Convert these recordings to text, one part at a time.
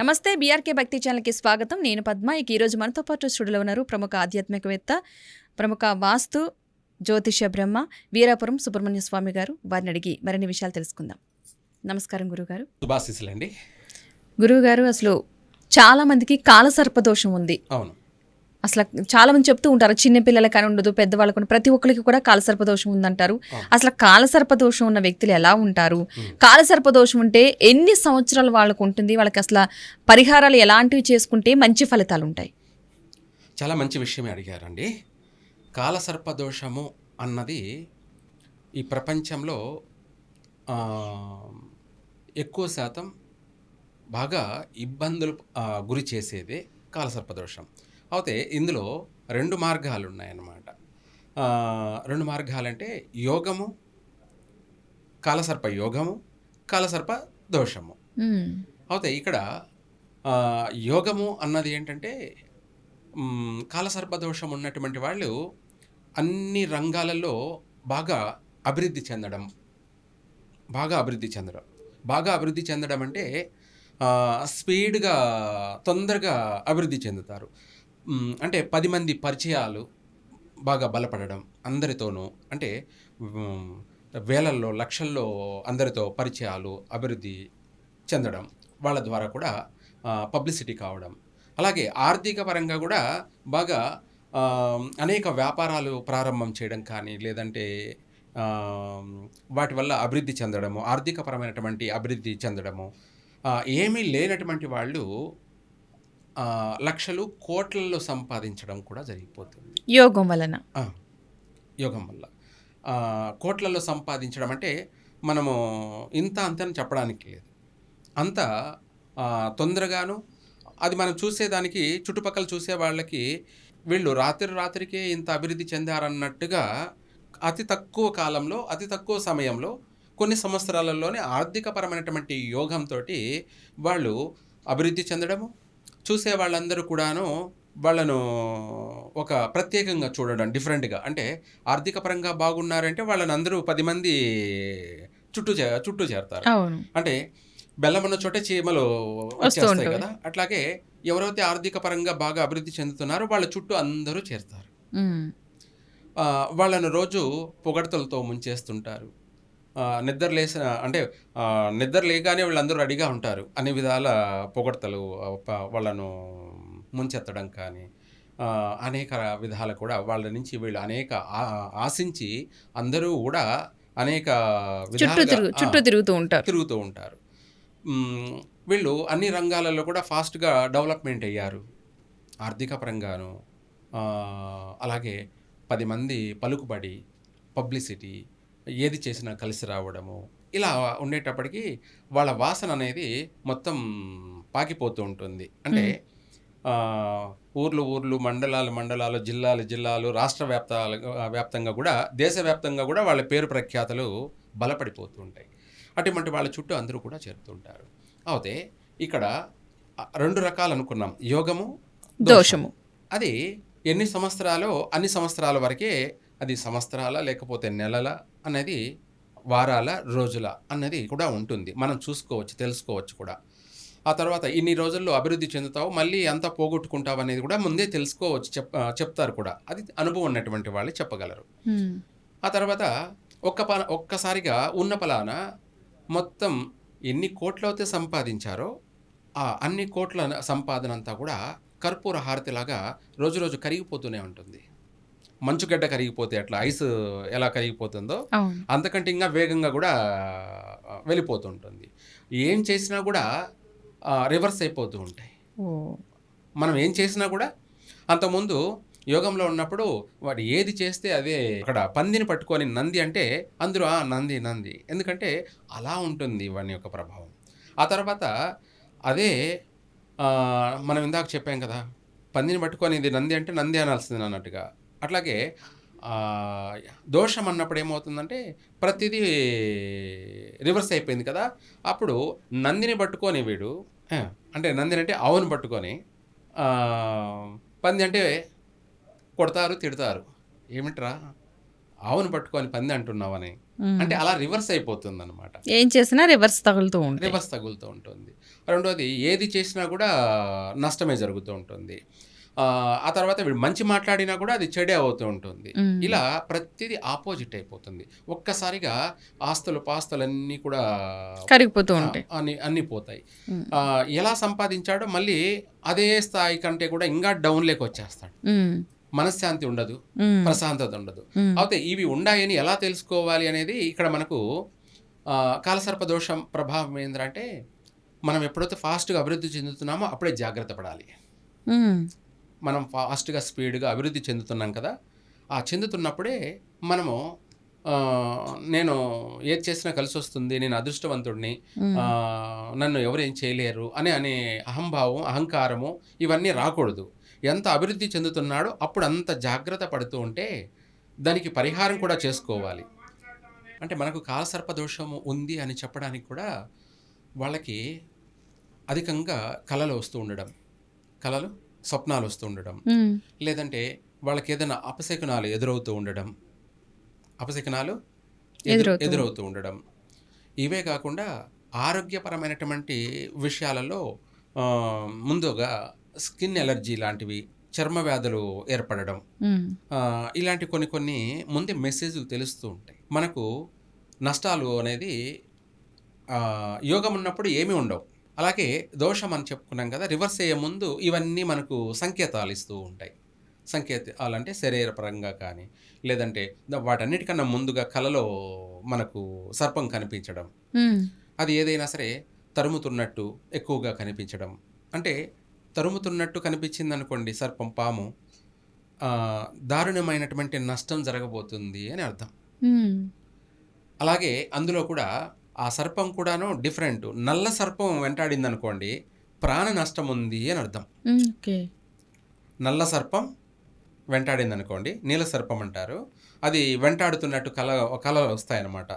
నమస్తే బీఆర్కే భక్తి ఛానల్కి స్వాగతం. నేను పద్మ. ఈరోజు మనతో పాటు స్టూడియోలో ఉన్నారు ప్రముఖ ఆధ్యాత్మికవేత్త, ప్రముఖ వాస్తు జ్యోతిష బ్రహ్మ వీరాపురం సుబ్రహ్మణ్య స్వామి గారు. వారిని అడిగి మరిన్ని విషయాలు తెలుసుకుందాం. నమస్కారం గురుగారు. శుభాశీస్సులండి. గురువుగారు, అసలు చాలా మందికి కాలసర్పదోషం ఉంది. అవును, అసలు చాలా మంది చెప్తూ ఉంటారు, చిన్నపిల్లలకి అని ఉండదు, పెద్దవాళ్ళకు ప్రతి ఒక్కరికి కూడా కాలసర్పదోషం ఉందంటారు. అసలు కాలసర్పదోషం ఉన్న వ్యక్తులు ఎలా ఉంటారు? కాలసర్పదోషం ఉంటే ఎన్ని సంవత్సరాలు వాళ్ళకు ఉంటుంది? వాళ్ళకి అసలు పరిహారాలు ఎలాంటివి చేసుకుంటే మంచి ఫలితాలు ఉంటాయి? చాలా మంచి విషయమే అడిగారండి. కాలసర్పదోషము అన్నది ఈ ప్రపంచంలో ఎక్కువ శాతం బాగా ఇబ్బందులు గురి చేసేదే కాలసర్పదోషం. అయితే ఇందులో రెండు మార్గాలు ఉన్నాయన్నమాట. రెండు మార్గాలంటే యోగము, కాలసర్ప యోగము, కాలసర్ప దోషము. అయితే ఇక్కడ యోగము అన్నది ఏంటంటే, కాలసర్ప దోషం ఉన్నటువంటి వాళ్ళు అన్ని రంగాలలో బాగా అభివృద్ధి చెందడం. బాగా అభివృద్ధి చెందడం అంటే స్పీడ్గా తొందరగా అభివృద్ధి చెందుతారు. అంటే 10 మంది పరిచయాలు బాగా బలపడడం, అందరితోనూ అంటే వేలల్లో లక్షల్లో అందరితో పరిచయాలు అభివృద్ధి చెందడం, వాళ్ళ ద్వారా కూడా పబ్లిసిటీ కావడం. అలాగే ఆర్థిక పరంగా కూడా బాగా అనేక వ్యాపారాలు ప్రారంభం చేయడం కానీ, లేదంటే వాటి వల్ల అభివృద్ధి చెందడము, ఆర్థికపరమైనటువంటి అభివృద్ధి చెందడము. ఏమీ లేనటువంటి వాళ్ళు లక్షలు కోట్లలో సంపాదించడం కూడా జరిగిపోతుంది యోగం వల్ల. కోట్లలో సంపాదించడం అంటే మనము ఇంత అంతని చెప్పడానికి లేదు. అంత తొందరగాను అది మనం చూసేదానికి, చుట్టుపక్కల చూసే వాళ్ళకి వీళ్ళు రాత్రికే ఇంత అభివృద్ధి చెందారన్నట్టుగా అతి తక్కువ కాలంలో, అతి తక్కువ సమయంలో, కొన్ని సంవత్సరాలలోనే ఆర్థికపరమైనటువంటి యోగంతో వాళ్ళు అభివృద్ధి చెందడము, చూసే వాళ్ళందరూ కూడాను వాళ్ళను ఒక ప్రత్యేకంగా చూడడం, డిఫరెంట్గా. అంటే ఆర్థిక పరంగా బాగున్నారంటే వాళ్ళని అందరూ 10 మంది చుట్టూ చేరతారు. అంటే బెల్లమన్న చోటే చీమలు వచ్చేస్తాయి కదా, అట్లాగే ఎవరైతే ఆర్థిక పరంగా బాగా అభివృద్ధి చెందుతున్నారో వాళ్ళ చుట్టూ అందరూ చేరుతారు. వాళ్ళను రోజు పొగడ్తలతో ముంచేస్తుంటారు. నిద్ర లేగానే వీళ్ళందరూ రెడీగా ఉంటారు. అన్ని విధాల పొగడ్తలు, వాళ్ళను ముంచెత్తడం కానీ, అనేక విధాలు కూడా వాళ్ళ నుంచి వీళ్ళు అనేక ఆశించి అందరూ కూడా అనేక చుట్టూ తిరుగుతూ ఉంటారు. వీళ్ళు అన్ని రంగాలలో కూడా ఫాస్ట్గా డెవలప్మెంట్ అయ్యారు, ఆర్థిక పరంగాను. అలాగే 10 మంది పలుకుబడి, పబ్లిసిటీ, ఏది చేసినా కలిసి రావడము, ఇలా ఉండేటప్పటికీ వాళ్ళ వాసన అనేది మొత్తం పాకిపోతూ ఉంటుంది. అంటే ఊర్లు, మండలాలు, జిల్లాలు, రాష్ట్ర వ్యాప్తంగా కూడా, దేశవ్యాప్తంగా కూడా వాళ్ళ పేరు ప్రఖ్యాతలు బలపడిపోతూ ఉంటాయి. అటువంటి వాళ్ళ చుట్టూ అందరూ కూడా చేరుతుంటారు. అయితే ఇక్కడ 2 రకాలు అనుకున్నాం, యోగము, దోషము. అది ఎన్ని సంవత్సరాలు, అన్ని సంవత్సరాల వరకే. అది సంవత్సరాల, లేకపోతే నెలల అనేది, వారాల, రోజుల అన్నది కూడా ఉంటుంది. మనం చూసుకోవచ్చు, తెలుసుకోవచ్చు కూడా. ఆ తర్వాత ఇన్ని రోజుల్లో అభివృద్ధి చెందుతావు, మళ్ళీ అంతా పోగొట్టుకుంటావు అనేది కూడా ముందే తెలుసుకోవచ్చు, చెప్తారు కూడా. అది అనుభవం ఉన్నటువంటి వాళ్ళు చెప్పగలరు. ఆ తర్వాత ఒక్కసారిగా ఉన్న పలానా మొత్తం ఎన్ని కోట్లయితే సంపాదించారో ఆ అన్ని కోట్ల సంపాదన అంతా కూడా కర్పూర హారతిలాగా రోజు కరిగిపోతూనే ఉంటుంది. మంచుగడ్డ కరిగిపోతే అట్లా ఐస్ ఎలా కరిగిపోతుందో అంతకంటే ఇంకా వేగంగా కూడా వెళ్ళిపోతుంటుంది. ఏం చేసినా కూడా రివర్స్ అయిపోతూ ఉంటాయి. మనం ఏం చేసినా కూడా, అంతకుముందు యోగంలో ఉన్నప్పుడు వాడు ఏది చేస్తే అదే. అక్కడ పందిని పట్టుకొని నంది అంటే అందరూ నంది, ఎందుకంటే అలా ఉంటుంది వాని యొక్క ప్రభావం. ఆ తర్వాత అదే మనం ఇందాక చెప్పాం కదా, పందిని పట్టుకొని ఇది నంది అంటే నంది అనాల్సింది అన్నట్టుగా. అట్లాగే దోషం అన్నప్పుడు ఏమవుతుందంటే ప్రతిదీ రివర్స్ అయిపోయింది కదా. అప్పుడు నందిని పట్టుకొని వీడు, అంటే నందిని అంటే ఆవును పట్టుకొని, పంది అంటే కొడతారు, తిడతారు. ఏమిట్రా ఆవును పట్టుకొని పంది అంటున్నావని. అంటే అలా రివర్స్ అయిపోతుందనమాట. ఏం చేసినా రివర్స్ తగులుతూ ఉంటాయి. రివర్స్ తగులుతూ ఉంటుంది. రెండోది ఏది చేసినా కూడా నష్టమే జరుగుతూ ఉంటుంది. ఆ తర్వాత వీడు మంచి మాట్లాడినా కూడా అది చెడే అవుతూ ఉంటుంది. ఇలా ప్రతిదీ ఆపోజిట్ అయిపోతుంది. ఒక్కసారిగా పాస్తులన్నీ కూడా కరిగిపోతూ ఉంటాయి. అన్నీ పోతాయి. ఎలా సంపాదించాడో మళ్ళీ అదే స్థాయి కంటే కూడా ఇంకా డౌన్లోకి వచ్చేస్తాడు. మనశ్శాంతి ఉండదు, ప్రశాంతత ఉండదు. అయితే ఇవి ఉన్నాయని ఎలా తెలుసుకోవాలి అనేది ఇక్కడ మనకు కాలసర్ప దోషం ప్రభావం ఏంటంటే, మనం ఎప్పుడైతే ఫాస్ట్గా అభివృద్ధి చెందుతున్నామో అప్పుడే జాగ్రత్త పడాలి. మనం ఫాస్ట్గా స్పీడ్గా అభివృద్ధి చెందుతున్నాం కదా, ఆ చెందుతున్నప్పుడే మనము నేను ఏది చేసినా కలిసి వస్తుంది, నేను అదృష్టవంతుడిని, నన్ను ఎవరు ఏం చేయలేరు అనే అహంభావం, అహంకారము ఇవన్నీ రాకూడదు. ఎంత అభివృద్ధి చెందుతున్నాడో అప్పుడు అంత జాగ్రత్త పడుతూ ఉంటే దానికి పరిహారం కూడా చేసుకోవాలి. అంటే మనకు కాలసర్ప దోషము ఉంది అని చెప్పడానికి కూడా వాళ్ళకి అధికంగా కళలు వస్తూ ఉండడం, స్వప్నాలు వస్తూ ఉండడం, లేదంటే వాళ్ళకి ఏదైనా అపశకునాలు ఎదురవుతూ ఉండడం. ఇవే కాకుండా ఆరోగ్యపరమైనటువంటి విషయాలలో ముందుగా స్కిన్ ఎలర్జీ లాంటివి, చర్మ వ్యాధులు ఏర్పడడం, ఇలాంటి కొన్ని ముందే మెసేజ్లు తెలుస్తూ ఉంటాయి. మనకు నష్టాలు అనేది యోగం ఉన్నప్పుడు ఏమీ ఉండవు. అలాగే దోషం అని చెప్పుకున్నాం కదా, రివర్స్ అయ్యే ముందు ఇవన్నీ మనకు సంకేతాలు ఇస్తూ ఉంటాయి. సంకేతాలంటే శరీరపరంగా కానీ, లేదంటే వాటన్నిటికన్నా ముందుగా కలలో మనకు సర్పం కనిపించడం, అది ఏదైనా సరే తరుముతున్నట్టు ఎక్కువగా కనిపించడం. అంటే తరుముతున్నట్టు కనిపించింది అనుకోండి సర్పం, పాము, దారుణమైనటువంటి నష్టం జరగబోతుంది అని అర్థం. అలాగే అందులో కూడా ఆ సర్పం కూడాను డిఫరెంట్. నల్ల సర్పం వెంటాడింది అనుకోండి, ప్రాణ నష్టం ఉంది అని అర్థం. నల్ల సర్పం వెంటాడింది అనుకోండి, నీల సర్పం అంటారు, అది వెంటాడుతున్నట్టు కళ వస్తాయన్నమాట.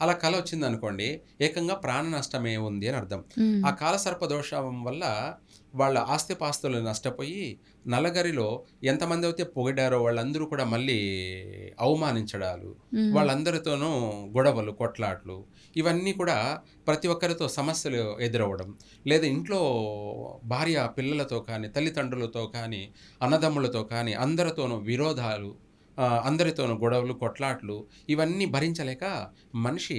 అలా కళ వచ్చింది అనుకోండి, ఏకంగా ప్రాణ నష్టమే ఉంది అని అర్థం. ఆ కాలసర్ప దోషం వల్ల వాళ్ళ ఆస్తిపాస్తులు నష్టపోయి నల్లగరిలో ఎంతమంది అయితే పొగిడారో వాళ్ళందరూ కూడా మళ్ళీ అవమానించడాలు, వాళ్ళందరితోనూ గొడవలు, కొట్లాట్లు, ఇవన్నీ కూడా ప్రతి ఒక్కరితో సమస్యలు ఎదురవ్వడం, లేదా ఇంట్లో భార్య పిల్లలతో కానీ, తల్లిదండ్రులతో కానీ, అన్నదమ్ములతో కానీ అందరితోనూ విరోధాలు, అందరితోనూ గొడవలు, కొట్లాట్లు, ఇవన్నీ భరించలేక మనిషి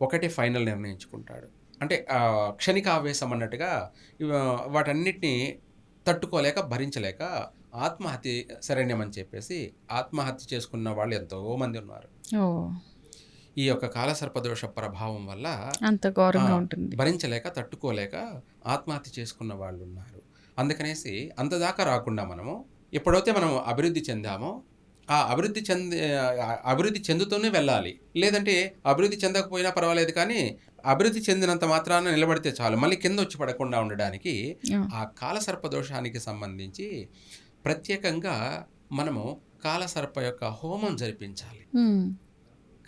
ఒకటే ఫైనల్ నిర్ణయించుకుంటాడు. అంటే క్షణిక ఆవేశం అన్నట్టుగా వాటన్నిటిని తట్టుకోలేక, భరించలేక ఆత్మహత్య శరణ్యం చెప్పేసి ఆత్మహత్య చేసుకున్న వాళ్ళు ఎంతోమంది ఉన్నారు. ఈ యొక్క కాలసర్పదోష ప్రభావం వల్ల అంత ఘోరంగా ఉంటుంది, భరించలేక, తట్టుకోలేక ఆత్మహత్య చేసుకున్న వాళ్ళు ఉన్నారు. అందుకనేసి అంతదాకా రాకుండా మనము ఎప్పుడైతే మనం అభివృద్ధి చెందామో ఆ అభివృద్ధి చెందుతూనే వెళ్ళాలి. లేదంటే అభివృద్ధి చెందకపోయినా పర్వాలేదు, కానీ అభివృద్ధి చెందినంత మాత్రాన నిలబడితే చాలు. మళ్ళీ కింద వచ్చి పడకుండా ఉండడానికి ఆ కాలసర్ప దోషానికి సంబంధించి ప్రత్యేకంగా మనము కాలసర్ప యొక్క హోమం జరిపించాలి.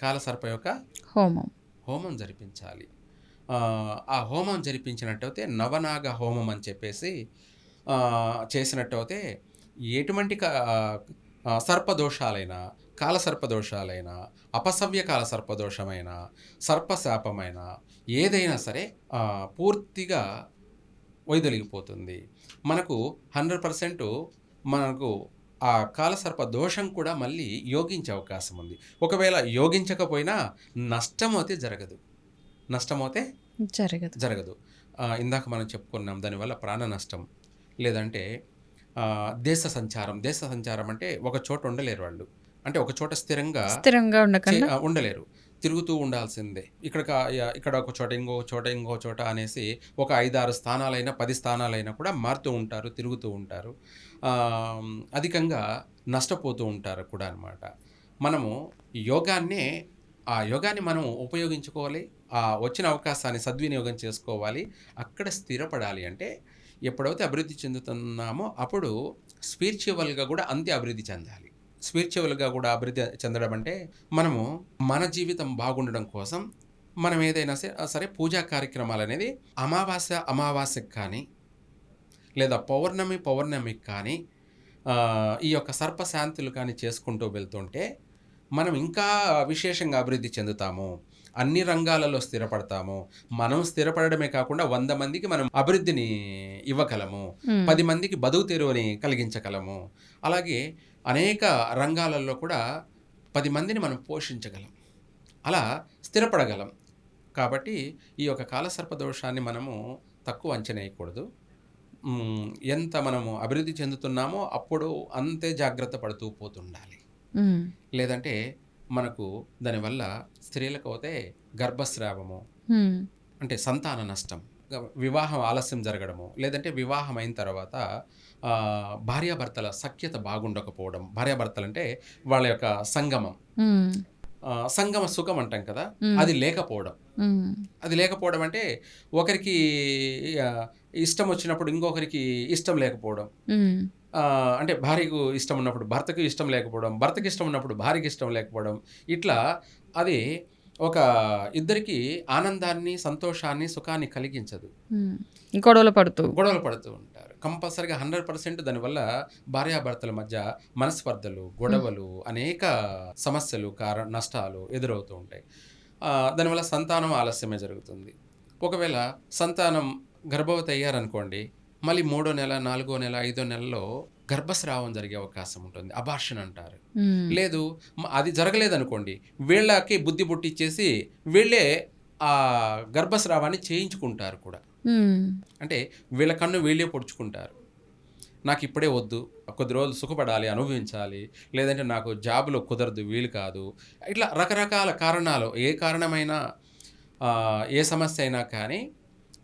కాలసర్ప యొక్క హోమం జరిపించాలి. ఆ హోమం జరిపించినట్టయితే నవనాగ హోమం అని చెప్పేసి చేసినట్టయితే ఎటువంటి సర్పదోషాలైనా, కాలసర్పదోషాలైనా, అపసవ్య కాలసర్పదోషమైన, సర్పశాపమైన ఏదైనా సరే పూర్తిగా వైదొలిగిపోతుంది. మనకు 100% మనకు ఆ కాలసర్ప దోషం కూడా మళ్ళీ యోగించే అవకాశం ఉంది. ఒకవేళ యోగించకపోయినా నష్టమైతే జరగదు. ఇందాక మనం చెప్పుకున్నాం, దానివల్ల ప్రాణ నష్టం, లేదంటే దేశ సంచారం అంటే ఒక చోట ఉండలేరు వాళ్ళు. అంటే ఒక చోట స్థిరంగా ఉండలేరు, తిరుగుతూ ఉండాల్సిందే. ఇక్కడ ఒక చోట, ఇంకో చోట అనేసి ఒక 5-6 స్థానాలైనా 10 స్థానాలైనా కూడా మారుతూ ఉంటారు, తిరుగుతూ ఉంటారు, అధికంగా నష్టపోతూ ఉంటారు కూడా అన్నమాట. మనము యోగాన్ని మనం ఉపయోగించుకోవాలి, వచ్చిన అవకాశాన్ని సద్వినియోగం చేసుకోవాలి. అక్కడ స్థిరపడాలి అంటే ఎప్పుడైతే అభివృద్ధి చెందుతున్నామో అప్పుడు స్పిరిచువల్గా కూడా అంతే అభివృద్ధి చెందాలి. స్పిరిచువల్గా కూడా అభివృద్ధి చెందడం అంటే మనము మన జీవితం బాగుండడం కోసం మనం ఏదైనా సరే పూజా కార్యక్రమాలు అనేది అమావాస్యకి కానీ, లేదా పౌర్ణమికి కానీ ఈ యొక్క సర్పశాంతులు కానీ చేసుకుంటూ వెళ్తుంటే మనం ఇంకా విశేషంగా అభివృద్ధి చెందుతాము, అన్ని రంగాలలో స్థిరపడతాము. మనం స్థిరపడమే కాకుండా 100 మందికి మనం అభివృద్ధిని ఇవ్వగలము, 10 మందికి బతుకు తెరువుని కలిగించగలము. అలాగే అనేక రంగాలలో కూడా 10 మందిని మనం పోషించగలం, అలా స్థిరపడగలం. కాబట్టి ఈ యొక్క కాలసర్ప దోషాన్ని మనము తక్కువ అంచనా వేయకూడదు. ఎంత మనము అభివృద్ధి చెందుతున్నామో అప్పుడు అంతే జాగ్రత్త పడుతూ పోతుండాలి. లేదంటే మనకు దానివల్ల స్త్రీలకు అయితే గర్భస్రావము, అంటే సంతాన నష్టం, వివాహం ఆలస్యం జరగడము, లేదంటే వివాహం అయిన తర్వాత భార్యాభర్తల సఖ్యత బాగుండకపోవడం. భార్యాభర్తలు అంటే వాళ్ళ యొక్క సంగమం, సంగమ సుఖం అంటాం కదా, అది లేకపోవడం. అది లేకపోవడం అంటే ఒకరికి ఇష్టం వచ్చినప్పుడు ఇంకొకరికి ఇష్టం లేకపోవడం, అంటే భార్యకు ఇష్టం ఉన్నప్పుడు భర్తకు ఇష్టం లేకపోవడం, భర్తకి ఇష్టం ఉన్నప్పుడు భార్యకి ఇష్టం లేకపోవడం. ఇట్లా అది ఒక ఇద్దరికి ఆనందాన్ని, సంతోషాన్ని, సుఖాన్ని కలిగించదు. గొడవలు పడుతూ ఉంటారు. కంపల్సరిగా 100% దానివల్ల భార్యాభర్తల మధ్య మనస్పర్ధలు, గొడవలు, అనేక సమస్యలు, నష్టాలు ఎదురవుతూ ఉంటాయి. దానివల్ల సంతానం ఆలస్యమే జరుగుతుంది. ఒకవేళ సంతానం గర్భవతి అయ్యారనుకోండి, మళ్ళీ 3వ నెల, 4వ నెల, 5వ నెలలో గర్భస్రావం జరిగే అవకాశం ఉంటుంది. అబార్షన్ అంటారు. లేదు అది జరగలేదనుకోండి, వీళ్ళకి బుద్ధి పుట్టిచ్చేసి వీళ్ళే ఆ గర్భస్రావాన్ని చేయించుకుంటారు కూడా. అంటే వీళ్ళ కన్ను వీళ్ళే పొడుచుకుంటారు. నాకు ఇప్పుడే వద్దు, కొద్ది రోజులు సుఖపడాలి, అనుభవించాలి, లేదంటే నాకు జాబులో కుదరదు, వీలు కాదు, ఇట్లా రకరకాల కారణాలు, ఏ కారణమైనా ఏ సమస్య అయినా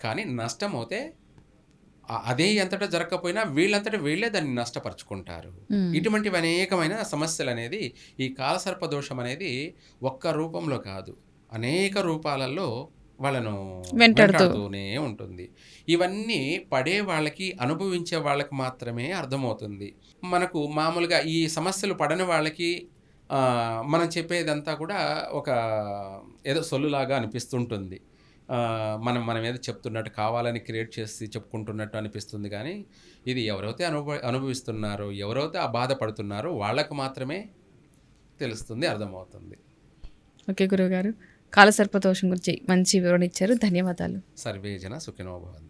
కానీ నష్టం అవుతే అదే ఎంతటా జరగకపోయినా వీళ్ళంతటా వీళ్ళే దాన్ని నష్టపరుచుకుంటారు. ఇటువంటివి అనేకమైన సమస్యలు అనేది ఈ కాలసర్ప దోషం అనేది ఒక్క రూపంలో కాదు, అనేక రూపాలలో వాళ్ళను వెంటాడుతూనే ఉంటుంది. ఇవన్నీ పడే వాళ్ళకి, అనుభవించే వాళ్ళకి మాత్రమే అర్థమవుతుంది. మనకు మామూలుగా ఈ సమస్యలు పడని వాళ్ళకి మనం చెప్పేదంతా కూడా ఒక ఏదో సొల్లులాగా అనిపిస్తుంటుంది. మనం ఏదో చెప్తున్నట్టు, కావాలని క్రియేట్ చేసి చెప్పుకుంటున్నట్టు అనిపిస్తుంది. కానీ ఇది ఎవరైతే అనుభవిస్తున్నారో, ఎవరైతే ఆ బాధపడుతున్నారో వాళ్ళకు మాత్రమే తెలుస్తుంది, అర్థమవుతుంది. ఓకే గురువుగారు, కాలసర్పదోషం గురించి మంచి వివరణ ఇచ్చారు. ధన్యవాదాలు. సర్వే జన సుఖినో భవంతు.